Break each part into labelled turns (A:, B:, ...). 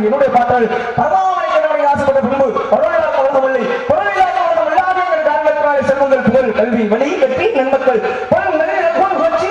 A: என்னுடைய பாட்டால் பரவாயில்லை ஆசைப்பட்ட பின்பு செல்வங்கள் புகழ் கல்வி வழி வெற்றி நன்மக்கள்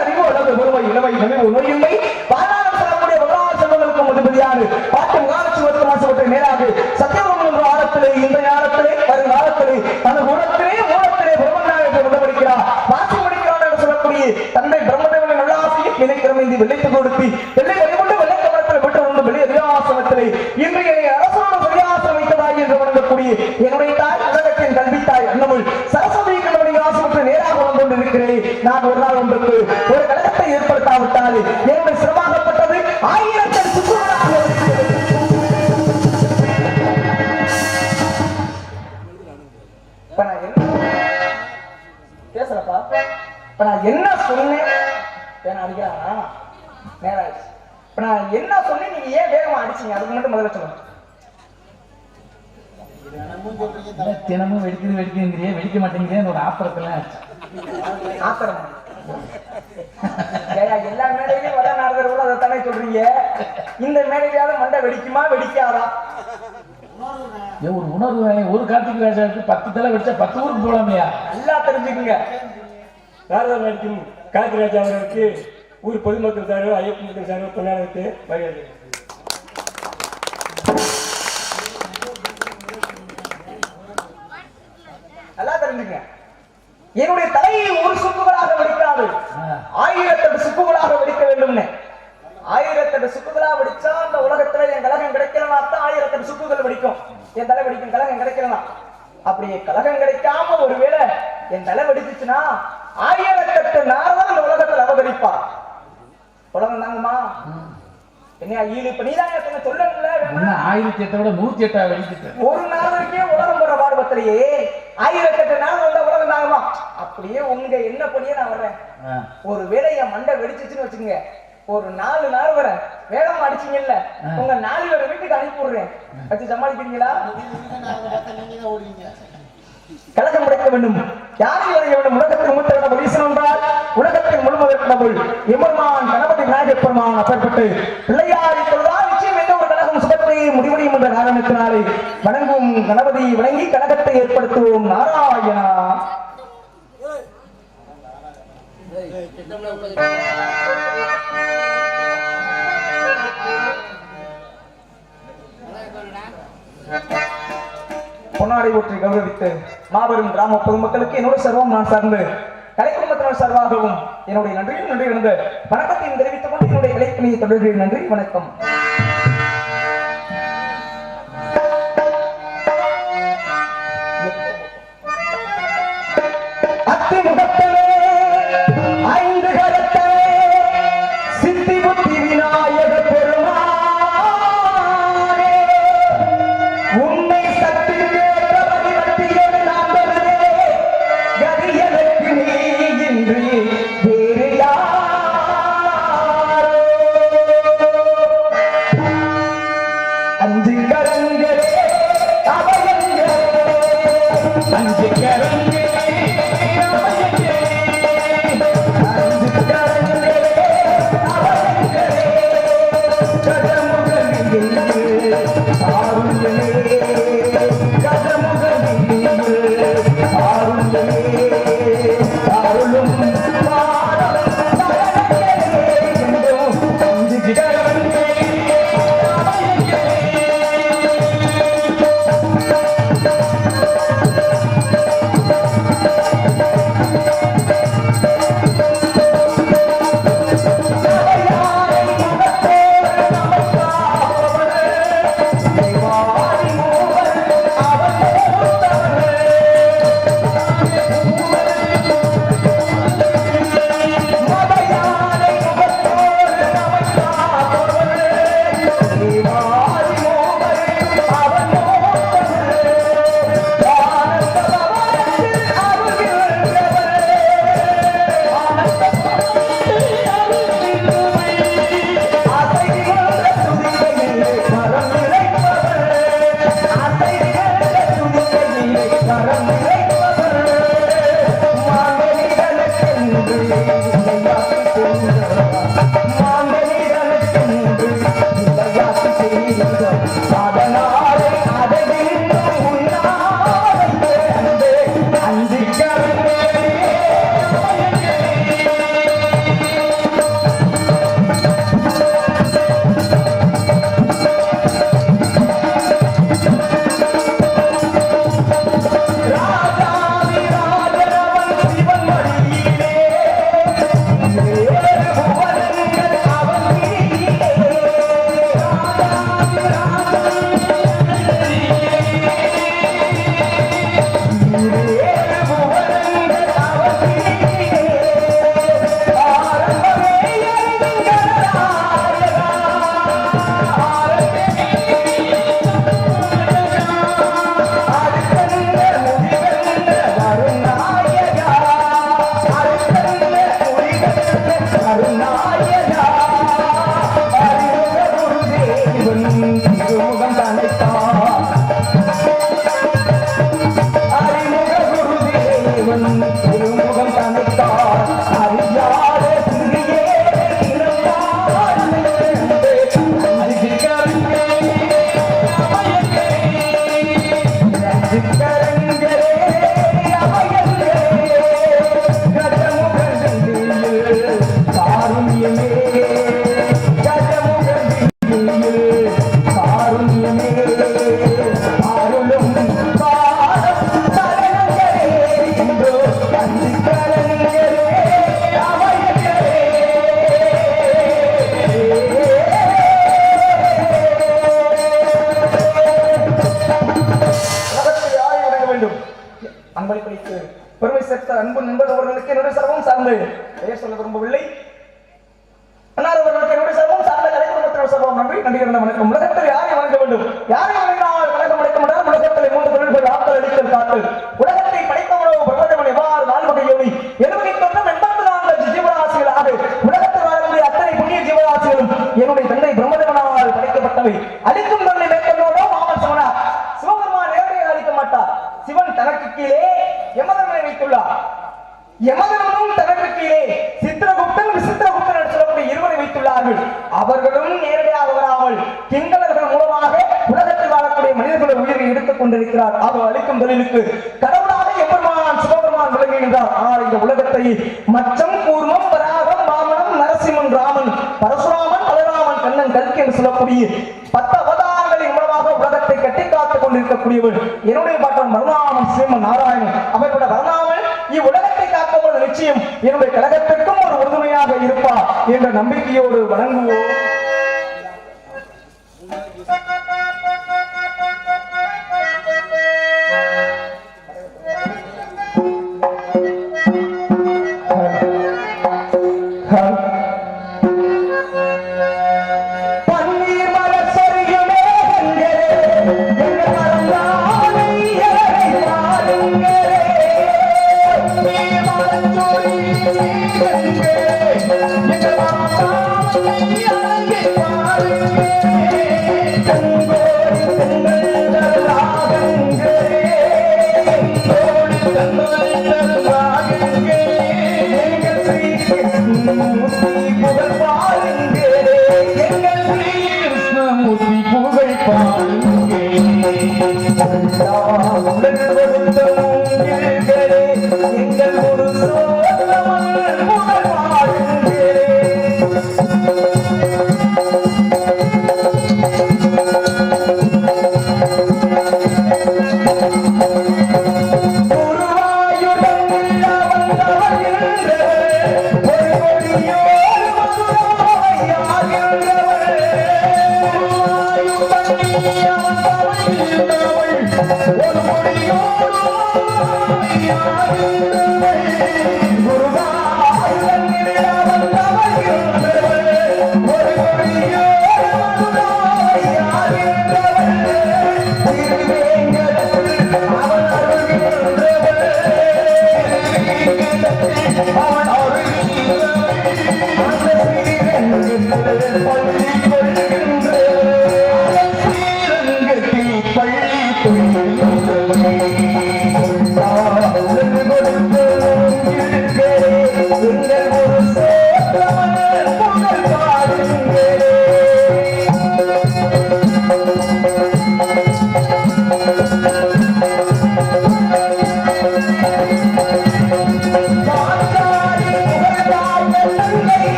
A: அறிவு அளவு பொறுமை இளமை நனிவு நோயில்லை பாராளும் செல்லக்கூடிய வரலாறு செல்வங்களுக்கும் அதிபதியாக பாட்டு முகாலட்சுமத்துக்கு ஆசைப்பட்ட நேராக சத்தியவம் என்ற ஆழத்திலே இன்றைய ஆழத்திலே வருங்காலத்திலே அந்த குணத்திலே மூலத்திலே பிரம்மனாக உடம்படிக்கிறார் வாசி முடிக்கிறார் என்று சொல்லக்கூடிய தந்தை பிரம்மதேவனை நல்லாசையில் நினைக்கிறமைந்து வெள்ளைத்து கொடுத்து வெள்ளை வழிபட்டு வெள்ளைக்கமலத்தில் விட்டு கொண்டு வெளியே ரியாசனத்திலே இன்றைய அரசோடு சரியாசனம் வைத்ததாய் என்று வணங்கக்கூடிய என்னுடைய தாய் உலகத்தின் கல்வித்தாய் அன்னமுள் சரஸ்வதி கணவனை ஆசைப்பட்டு நேராக வந்து கொண்டிருக்கிறேன். நான் ஒரு நாள் ஒன்றுக்கு ஒரு கழகத்தை ஏற்படுத்தாவிட்டால் என்னுடைய சிரமமாகப்பட்டது ஆயிரத்தில் பேசுறப்பா இப்ப நான் என்ன சொன்னேன் அடிக்கிறானா நேரம் ஆயிடுச்சு. இப்ப நான் என்ன சொன்னேன் நீங்க ஏன் வேகமா அடிச்சீங்க அதுக்கு மட்டும் முதல்ல சொல்லுங்க.
B: தினமும் வெடிக்குதுங்கிறிய வெடிக்க மாட்டேங்கிறேன் ஒரு ஆத்திரத்துல
A: ஆத்திரம் எல்லா மேடையிலையும் வட நாடுகள் அதை தானே சொல்றீங்க. இந்த மேடையிலாவது மண்டை வெடிக்குமா வெடிக்காதா?
B: ஒரு உணர்வு ஒரு கார்த்திக் ராஜாவுக்கு 10 தலை வெடிச்சா 10 ஊருக்கு போலாமையா?
A: நல்லா தெரிஞ்சுக்குங்க.
C: கார்த்திக் ராஜா அவர்களுக்கு ஊர் பொதுமக்கள் சார்பில் ஐயப்பன் மக்கள் சார்பில் கொண்டாடத்துக்கு மரியாதை.
A: நல்லா தெரிஞ்சுங்க, என்னுடைய தலையை ஒரு சுக்குகளாக வெடிக்காது, 1008 சுக்குகளாக வெடிக்க வேண்டும்னு. 1008 சுக்குகளா வெடிச்சா அந்த உலகத்துல என் கலகம் கிடைக்கலனா தான் 1008 சுக்குகள் வெடிக்கும். என் தலை வெடிக்கும், கலகம் கிடைக்கலனா. அப்படியே கலகம் கிடைக்காம ஒருவேளை என் தலை வெடிச்சுச்சுன்னா 1008 நாள் தான் அந்த உலகத்துல அவதரிப்பா. உலகம் தாங்கம்மா என்ன ஈடு இப்ப நீதான் சொல்லணும்ல.
B: 1008 விட 108 வெடிக்கிட்டு
A: ஒரு நாளைக்கே உலகம் போற பாடுபத்திலேயே 1008 நாள் வந்த உலகம் தாங்கம்மா. அப்படியே உங்க என்ன பண்ணியே நான் வர்றேன். ஒரு வேளை என் மண்டை வெடிச்சிச்சுன்னு வச்சுங்க, ஒரு 4 நாள் வர வேகம் அடிச்சீங்கல்ல, உங்க 4 பேரை வீட்டுக்கு அனுப்பி விடுறேன். வச்சு சமாளிக்கிறீங்களா? கலகம் உடைக்க வேண்டும், யாரை உடைய வேண்டும். உலகத்தில் மூத்த கடவுள் ஈசன் என்றால் உலகத்தில் முழுவதற்கு கடவுள் எம்பெருமான் கணபதி விநாயகப் பெருமான் அப்பற்பட்டு பிள்ளையாரி தொழுதால் நிச்சயம் எந்த ஒரு கழகம் சுபத்தை முடிவடையும் என்ற காரணத்தினாலே வணங்கும் கணபதி வணங்கி கழகத்தை ஏற்படுத்துவோம். நாராயணா. பொன்னாடை ஊற்றி கௌரவித்து மாபெரும் கிராம பொதுமக்களுக்கு என்னோட சர்வம் நான் சார்ந்து கலை குடும்பத்தினர் சார்பாகவும் என்னுடைய நன்றி இருந்து வணக்கத்தையும் தெரிவித்துக் கொண்டு என்னுடைய கலைப்பணியை தொடர்கிறேன். நன்றி, வணக்கம். அத்திமுகத்திலே 5 கரத்தே சித்தி புத்தி விநாயக பெருமானே உன்னை சக்தி அருளும் என்னுடைய சர்வம் சார்ந்து பெயர் சொல்ல விரும்பவில்லை. அன்னார் அவர்களுக்கு என்னுடைய சர்வம் சார்ந்த கலை குடும்பத்தினர் சர்வம் நன்றி நடிகர் வணக்கம். உலகத்தில் யாரை வணங்க வேண்டும்? யாரை வணங்கினால் கழகம் அழைக்க முடியாது. உலகத்தில் 3 தொழில்கள் ஆற்றல் அடித்தல் காத்தல். உலகத்தை படைத்தவனோ பிரபஞ்சமன் எவ்வாறு 4 வகை யோனி 74 ஜீவராசிகளாக உலகத்தில் வாழக்கூடிய அத்தனை புண்ணிய ஜீவராசிகளும் என்னுடைய தந்தை பிரம்மதேவனால் படைக்கப்பட்டவை. அழிக்கும் தன்னை மேற்கொண்டோடோ மாமன் சிவனா சிவபெருமான் நேரடியாக அழிக்க மாட்டார். சிவன் தனக்கு கீழே யமதர்மனை வைத்துள்ளார். யமதர்மனும் தனக்கு கீழே சித்திரகுப்தன் விசித்திரகுப்தன் என்று சொல்லக்கூடிய இருவரை வைத்துள்ளார்கள். அவர்களும் நேரடியாக வராமல் கிங்கலர்கள் மூலமாக உலகத்தில் வாழக்கூடிய மனிதர்களுடைய உயிரை எடுத்துக் கொண்டிருக்கிறார். அவர் அளிக்கும் தொழிலுக்கு கடவுளாக எம்பெருமான் சிவபெருமான் விளங்குகின்றார். ஆனால் இந்த உலகத்தை மச்சம் கூர்மம் வராகம் வாமனம் நரசிம்மன் ராமன் பரசுராமன் பலராமன் கண்ணன் கல்கி என்று சொல்லக்கூடிய 10 அவதாரங்களின் மூலமாக உலகத்தை கட்டி காத்துக் கொண்டிருக்கக்கூடியவர் என்னுடைய பாட்டன் பரநாமன் ஸ்ரீமன் நாராயணன். அப்படிப்பட்ட பரநாமன் இவ்வுலகத்தை காக்கும் நிச்சயம் என்னுடைய கழகத்திற்கும் ஒரு உறுதுணையாக இருப்பார் என்ற நம்பிக்கையோடு வணங்குவோம்.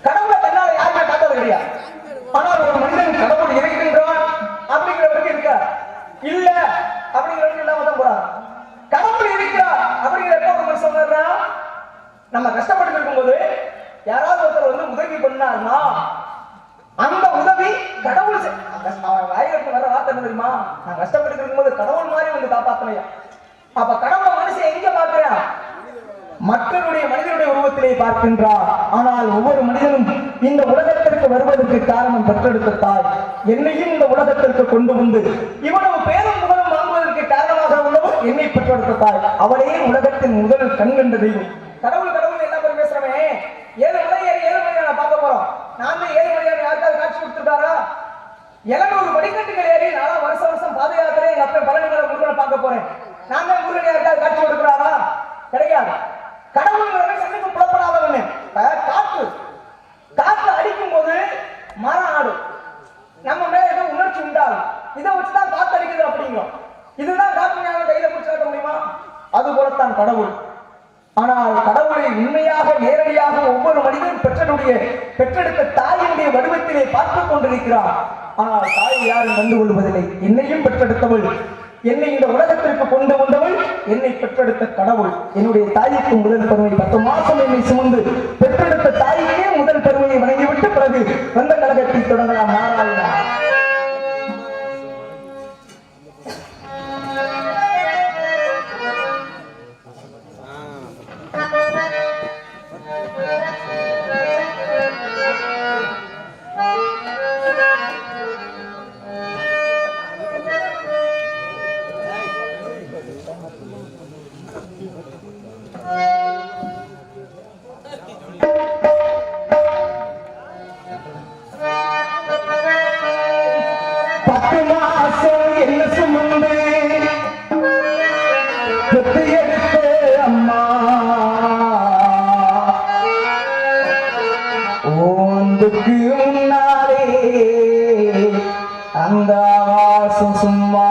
A: கடவுளை தன்னால யாருமே பார்த்தது கிடையாது. ஆனால் ஒரு மனிதன் கடவுள் இருக்கின்றான் அப்படிங்கிறவருக்கு இருக்கா இல்ல அப்படிங்கிறவருக்கு இல்லாம தான் போறாங்க. கடவுள் இருக்கிறார் அப்படிங்கிறப்ப ஒரு மனுஷன் சொன்னா நம்ம கஷ்டப்பட்டு இருக்கும்போது யாராவது ஒருத்தர் வந்து உதவி பண்ணாருன்னா அந்த உதவி கடவுள் வாயிலிருந்து வர வார்த்தை என்ன தெரியுமா? நான் கஷ்டப்பட்டு இருக்கும்போது கடவுள் மாதிரி வந்து காப்பாத்தனையா. அப்ப கடவுளை மனுஷன் மனுஷன் எங்க பார்க்கிறான்? மனிதனுடைய உருவத்திலே பார்க்கின்றார். ஆனால் ஒவ்வொரு மனிதனும் இந்த உலகத்திற்கு வருவதற்கு காரணம் பெற்றெடுத்த தாய். என்னையும் இந்த உலகத்திற்கு கொண்டு வந்து இவ்வளவு பேரும் புகழும் வாங்குவதற்கு காரணமாக உள்ளவர் என்னை பெற்றெடுத்த தாய். அவளே உலகத்தின் முதல் கண் கண்ட தெய்வம். கடவுள் கடவுள் என்ன பேர் பேசுறமே, 7 மலையாள பார்க்க போறோம். நான் 7 மலையாள யாருக்காவது காட்சி கொடுத்திருக்காரா? 700 படிக்கட்டுகள் ஏறி நான் வருஷம் பாத யாத்திரை எங்க அப்பா பழனிமலை முருகனை பார்க்க போறேன். நான் முருகன் யாருக்காவது காட்சி கொடுக்கிறாரா? கிடையாது. கடவுள் கண்ணுக்கு புலப்படாதவன்னு காற்று அடிக்கும் போது மரம் ஆடும், நம்ம மேல ஏதோ உணர்ச்சி உண்டாகும். இதை வச்சுதான் காத்து அடிக்குது அப்படிங்கிறோம். இதுதான் காற்று ஞானம் கையில பிடிச்சு காட்ட முடியுமா? அது போலத்தான் கடவுள். ஆனால் கடவுளை உண்மையாக நேரடியாக ஒவ்வொரு மனிதனும் பெற்றெடுத்த தாயினுடைய வடிவத்திலே பார்த்துக் கொண்டிருக்கிறார். ஆனால் தாயை யாரும் கண்டு கொள்வதில்லை. என்னையும் பெற்றெடுத்தவள், என்னை இந்த உலகத்திற்கு கொண்டு வந்தவள், என்னை பெற்றெடுத்த கடவுள். என்னுடைய தாய்க்கு முதல் பெருமை 10 மாசம் என்னை சுமந்து பெற்றெடுத்த தாய்க்கே முதல் பெருமையை வணங்கிவிட்டு பிறகு வந்த கழகத்தை தொடங்கலாம். நாராயணா சும்மா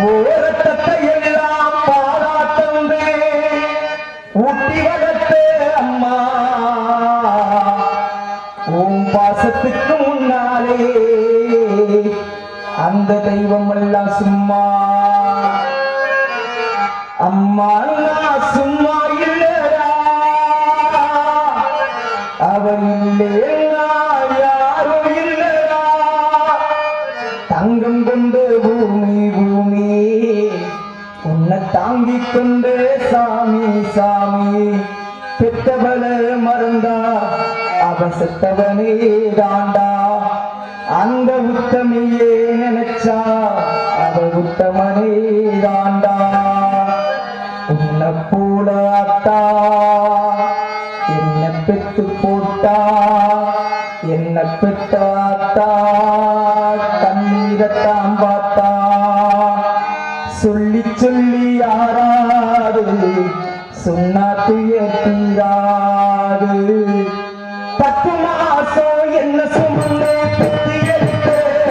A: ஓரத்தத்தை எல்லாம் பாராட்டந்தே ஊட்டி வளர்த்த அம்மா. ஓம் பாசத்துக்கு முன்னாலே அந்த தெய்வம் எல்லாம் சும்மா. அம்மா நான் சும்மா இல்லடா, அவன் இல்லையா யாரும் இல்லடா. தங்கம் கொண்டு பூமி பூமி உன்னை தாங்கிக் கொண்டு சாமி சாமி. பெத்தவள மறந்தா அவன் செத்தவனே தாண்டா. அந்த உத்தமையே நினைச்சா அவ உத்தமனே தாண்டா. உன்னை போல அத்தா என்ன பெத்து போட்டா, என்ன பெத்தாத்தா கண்ணீரத்தான் பார்த்தா. சொல்லி சொல்லி யாராது சொன்னா துயர் தீராது. 10 மாசம் என்ன சுமந்து பெத்து எடுத்த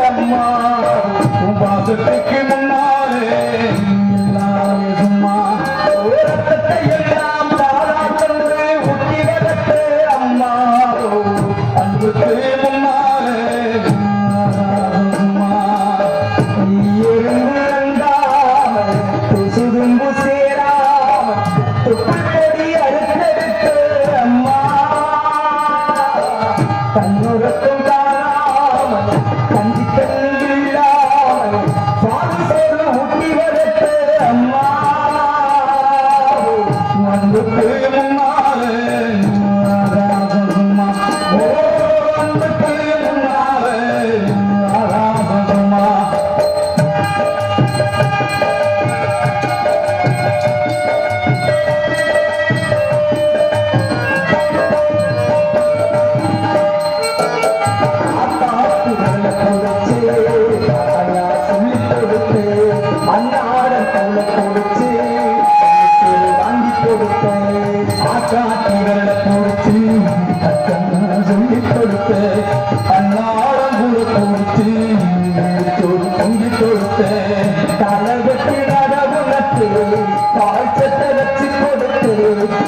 A: அம்மா. பாசத்துக்கு முன்னாலே சும்மா ரத்தத்தை எல்லாம் தாராட்டந்து ஊட்டி வளர்த்த அம்மா. அன்புக்கு முன்னாலே சுதும்பு சேராம தொப்புக்கடி அறுத்தெடுத்த அம்மா. கண்ணுறக்கம் காணாமல் கஞ்சி தண்ணி இல்லாமல் சுவாமி சோறு ஊட்டி வளர்த்த அம்மா. அன்புக்கு முன்னாலே அன்புக்கு முன்னாலே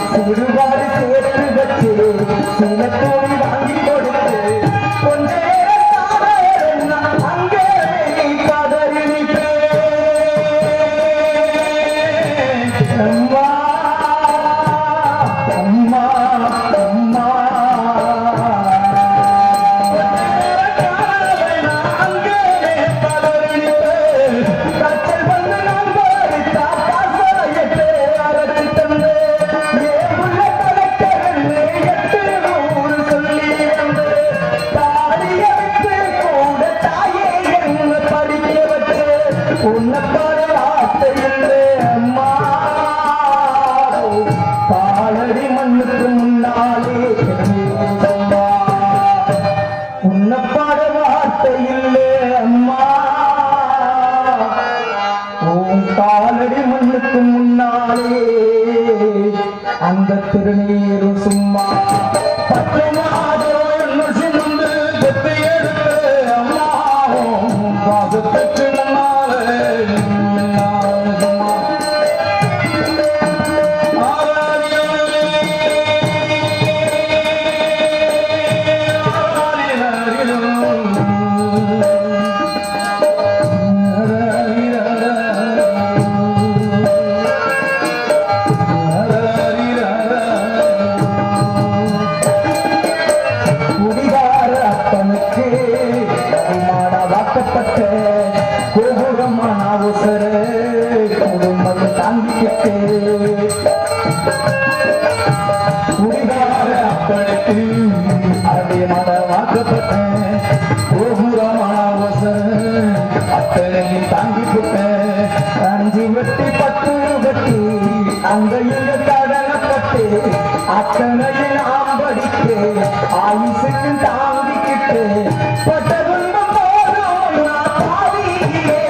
A: சிறுவாடு சேர்த்து வச்சு சில தோழி வாங்கி கொடுத்து கொஞ்ச நேரம் அங்கே பதறிப்பே. அம்மா அம்மா அம்மா அங்கே பதறிப்பே. கச்சல் வந்து நம்பர் தாத்தா அந்த திருநீரும் சும்மா பத்து மாதம் சிந்து பெற்று எடுத்து அம்மாவும் பாசத்துக்கு அத்தனையில் ஆம்படிக்கு ஆயுசுக்கு தாங்கிக்கிட்டு பட்டதுன்பம் போதும் நான் பாவியிலே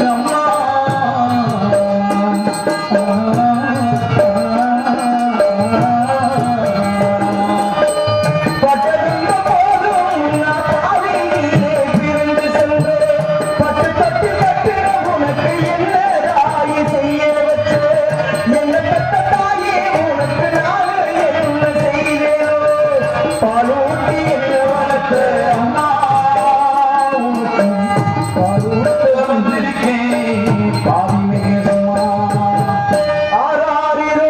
A: அம்மா பட்டதுன்பம் போதும் நான் பாவியிலே பிறந்து சென்று பட்டு தட்டு தட்டு உனக்கு என்ன செய்ய வச்சு என்ன பெற்ற தாயே உனக்கு நான் என்ன செய்வேனோ பாலூட்டி என்ன வளர்த்த அம்மா பாலூட்ட வந்திருக்கேன் பாவி மேகமா ஆராரிரோ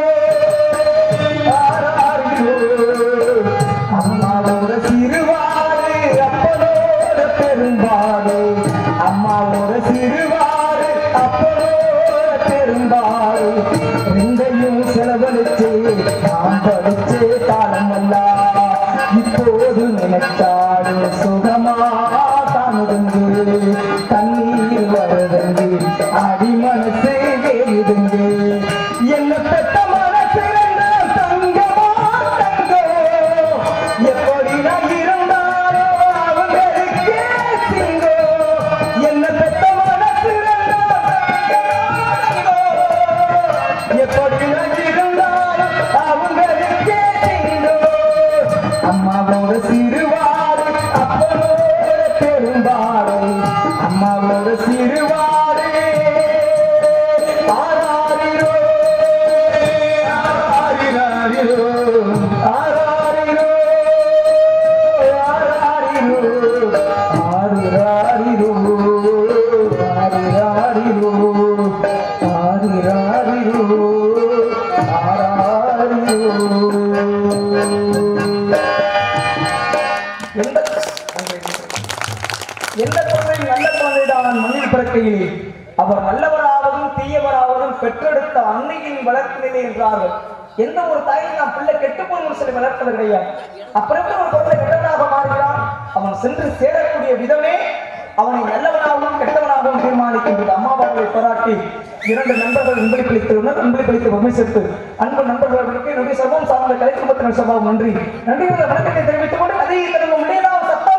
A: ஆராரிரோ அம்மாவோட சிறுவாறு அப்பனோட பெரும்பாடு அம்மாவோட சிறுவாறு அப்பனோட பெரும்பாடு ரெண்டையும் செலவழிச்சு நாம் படிச்சே காலமல்ல இப்போது நினைச்சாடு சுகமா தானுதுங்கு தண்ணீர் வருதுங்கு அடி மனசு வேறுதுங்கு என்ன பெற்ற மனசு தங்கமோ தங்கோ எப்படி நான் இருந்தாலோ அவங்களுக்கே சிங்கோ என்ன பெற்ற மனசு எப்படி இருந்தாலும் அவங்களுக்கே சிங்கோ அம்மாவோட சிறுவாடு அப்பனோட பெரும்பாடு அம்மாவோட சிறுவாடு ஆராரிரோ ஆராரிரோ ஆராரிரோ ஆரிராரிரோ ஆரிராரிரோ ஆரிராரிரோ எந்த குழந்தை நல்ல குழந்தைதான் மண்ணில் பிறக்கையில் அவர் நல்லவராவதும் தீயவராவதும் பெற்றெடுத்த அன்னையின் வளர்ப்பு நிலை என்றார்கள். எந்த ஒரு தாயும் நாம் பிள்ளை கெட்டு போய் சில வளர்ப்பது கிடையாது. அப்புறம் ஒரு குழந்தை கெட்டவனாக மாறுகிறான், அவன் சென்று சேரக்கூடிய விதமே அவனை நல்லவனாகவும் கெட்டவனாகவும் தீர்மானிக்கின்றது. அம்மாபாவை பாராட்டி இரண்டு நண்பர்கள் அன்பளிப்பளித்துள்ளனர். அன்பளிப்பளித்து பொம்மை சேர்த்து அன்பு நண்பர்களுக்கு என்னுடைய சர்வம் சார்ந்த கலை குடும்பத்தினர் சபாவும் நன்றி நன்றிகளை வணக்கத்தை தெரிவித்துக் கொண்டு கதையை தொடங்கும் முடியலாம் சத்தம்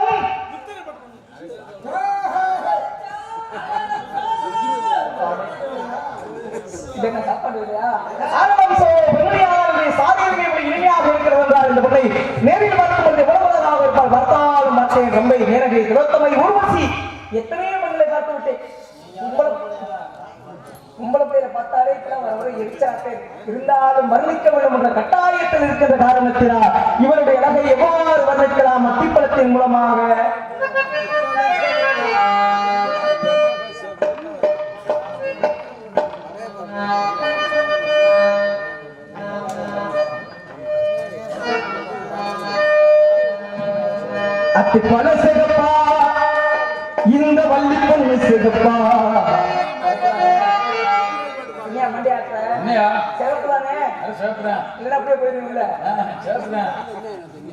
A: சாப்பாடு இல்லையா இனிமையாக இருக்கிறது என்றால் இந்த பொண்ணை நேரில் பார்க்கும்போது உணவதாக இருப்பால் பார்த்தாலும் பார்த்தேன் ரொம்ப நேரடி திலோத்தமை ஊர்வசி எத்தனையோ மண்களை பார்த்து விட்டேன். கும்பல பையில பார்த்தாலே எரிச்சாட்டேன். இருந்தாலும் வர்ணிக்க வேண்டும் என்ற கட்டாயத்தில் இருக்கின்ற காரணத்தினால் இவருடைய அழகை எவ்வாறு வர்ணிக்கலாம்? அத்திப்பழத்தின் மூலமாக அத்திப்பழ சிகப்பா இந்த வள்ளி பொண்ணு சிகப்பா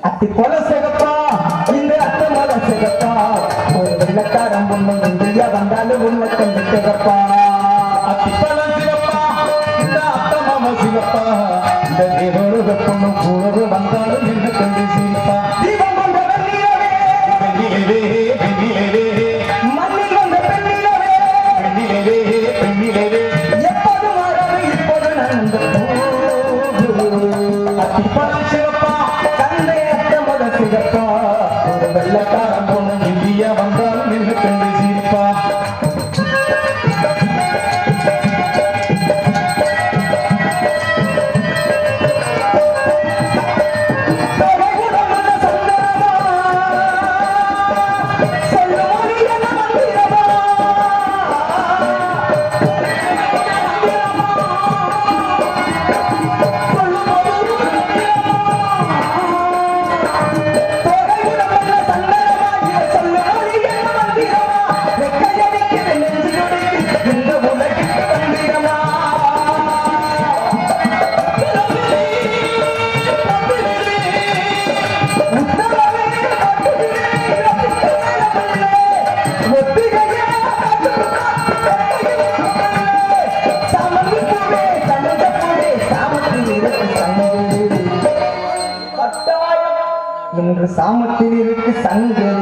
A: அத்திப்பழ சிகப்பா இந்த அத்தமல சிகப்பா ஒரு வெள்ளக்காரம் பொண்ணு இந்தியா வந்தாலும் உண்மை கண்டு சிகப்பா அத்திப்பழ சிகப்பா இந்த அத்தமல சிகப்பா இந்த தேவோடு பொண்ணு கூடவே வந்தாலும் என்ன கண்டு சிரிப்பா தீபம் கொண்ட மண்ணில் வந்த பெண்ணிலவே சாமத்தில் இருக்கு சங்கரி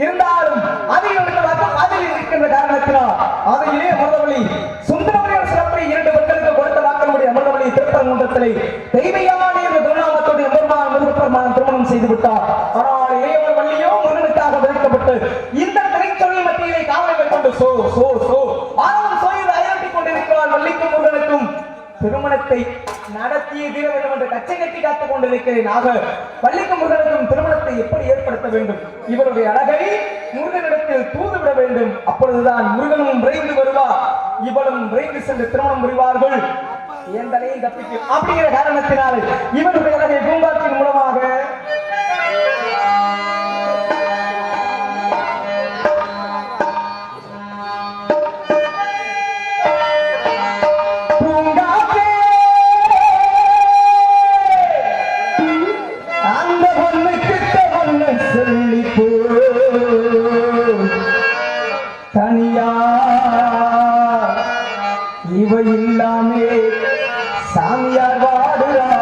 A: இருந்தாலும் அதில் இருக்கின்ற காரணத்தினால் அதையே அமிர்தவழி சுந்தரவழியார் சிறப்பை 2 மக்களுக்கு கொடுத்த வாக்களுடைய அமிர்தவழி திருப்பரங்குன்றத்திலே தெய்வயான என்ற திருநாமத்தோடு எம்பெருமான் முருகப்பெருமான் திருமணம் செய்து விட்டார். ஆனால் இளையவர் வள்ளியோ முருகனுக்காக விதிக்கப்பட்டு இந்த திரைச்சொல் மத்தியிலே காவலை மேற்கொண்டு சோ சோ சோ ஆனந்தம் சோயில் அயராட்டிக் கொண்டிருக்கிறார். வள்ளிக்கும் முருகனுக்கும் திருமணத்தை நடத்திய தீர வேண்டும் என்று கச்சை கட்டி காத்துக் கொண்டிருக்கிறேன். ஆக வள்ளிக்கும் முருகனுக்கும் திருமணத்தை எப்படி ஏற்படுத்த வேண்டும்? இவருடைய அழகை முருகனிடத்தில் தூதுவிட வேண்டும். அப்பொழுதுதான் முருகனும் விரைந்து வருவார், இவளும் விரைந்து சென்று திருமணம் புரிவார்கள். எந்தனையும் தப்பிக்கும் அப்படிங்கிற காரணத்தினால் இவருடைய அழகை பூங்காற்றின் மூலமாக தனியா இவ இல்லாமே சாமியார் வாடுறார்.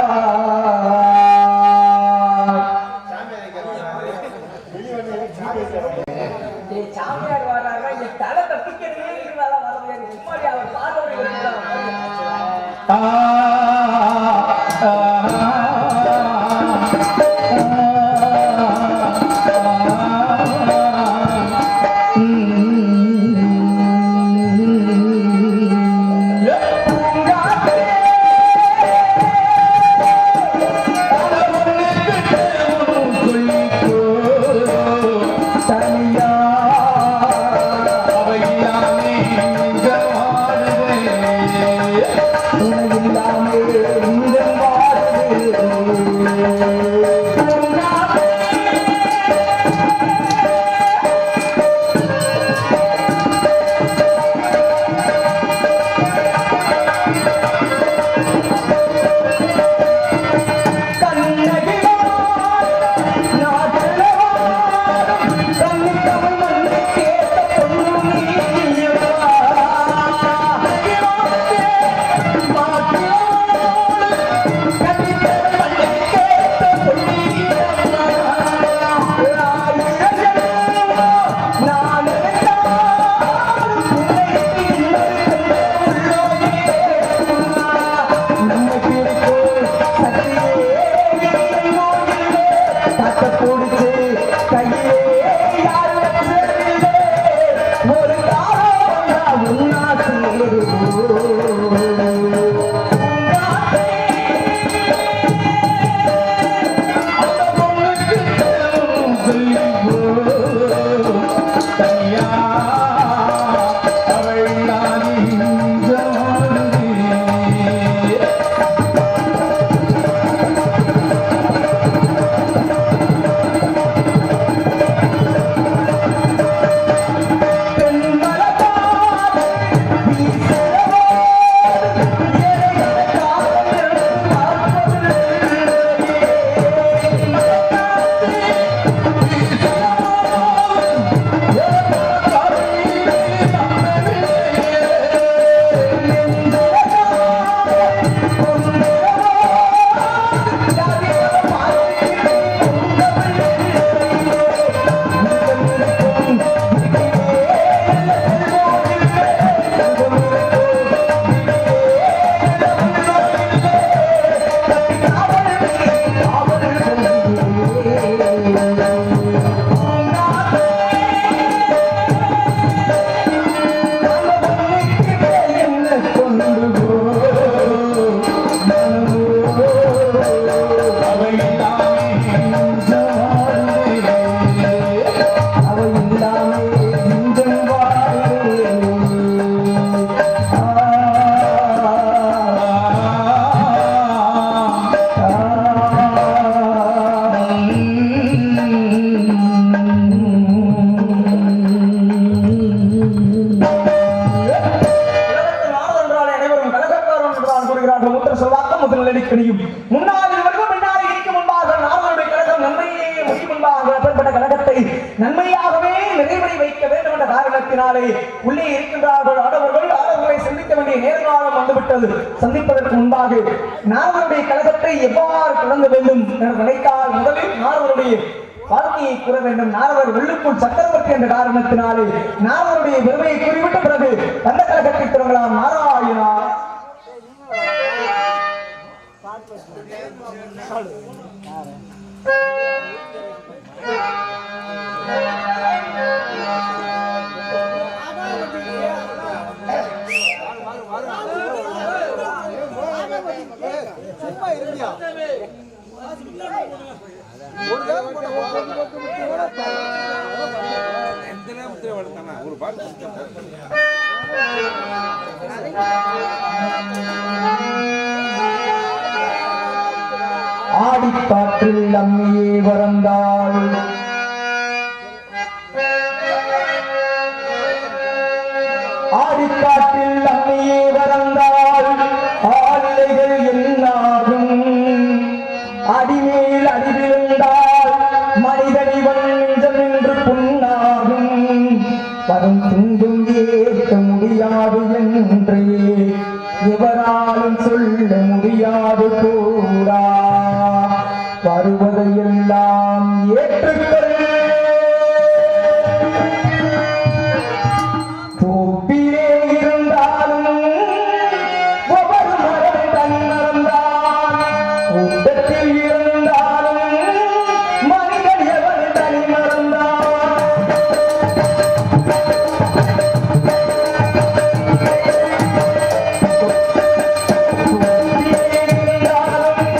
A: சாமியார் வாடுறாங்க. இந்த தலை தப்பிக்கிறதே இருந்தாலும் வரவே சும்மாடி அவர் பார்வை காரணத்தினாலே உள்ளே இருக்கின்றார்கள் ஆடவர்களை சந்திக்க வேண்டிய நேர்காலம் வந்துவிட்டது. சந்திப்பதற்கு முன்பாக நாரதனுடைய கழகத்தை எவ்வாறு தொடங்க வேண்டும் என நினைத்தால் முதலில் நாரதனுடைய வாழ்க்கையை கூற வேண்டும். நாரதர் வெள்ளுக்குள் சக்கரவர்த்தி என்ற காரணத்தினாலே நாரதனுடைய பெருமையை கூறிவிட்ட பிறகு அந்த கழகத்தை தொடங்கலாம். நாராயணா ஆடிக்காற்றில் அம்மியே வரந்தாள் ஆடிக்காற்றில் அம்மியே வரந்தாள் ஆலைகள் என்னாகும் அடிமேல் அடிவிழுந்தால் மனிதனிவன் நின்று புண்ணாகும் வரும் துன்பும் ஏற்க முடியாது என்றே எவராலும் சொல்ல முடியாது கூடா வருவதையெல்லாம் ஏற்றுக்கொள் தூப்பிலே இருந்தாலும் ஒவ்வொரு மரம் தன் மறந்தான் கூட்டத்தில் இருந்தாலும் மனிதன் எவன் தனி மறந்தான் தூப்பிலே இருந்தாலும்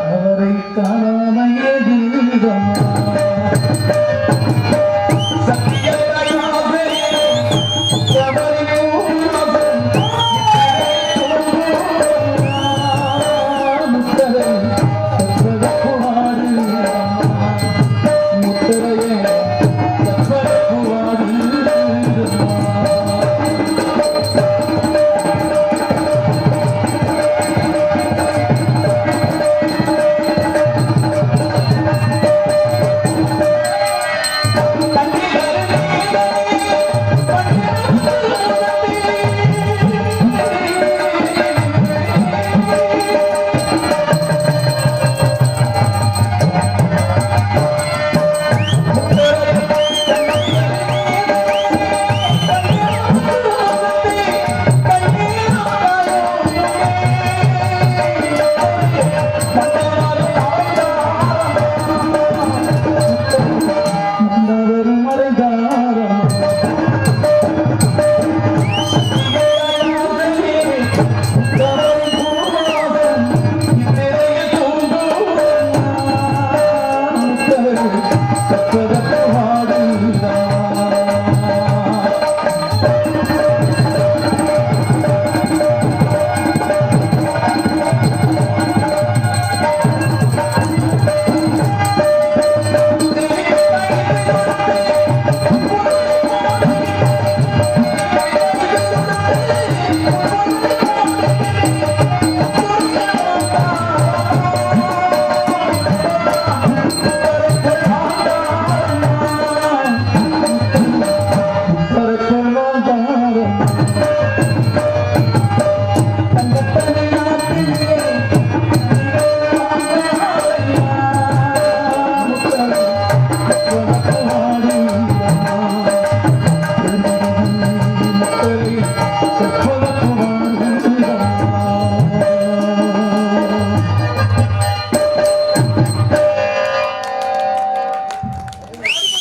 B: அவரை காணாமையது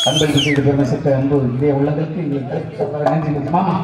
B: அன்பளிப்பு செய்து பெருமை சேர்த்த அன்பு இதே உள்ளதற்கு எங்களுக்கு நன்றி மாமா.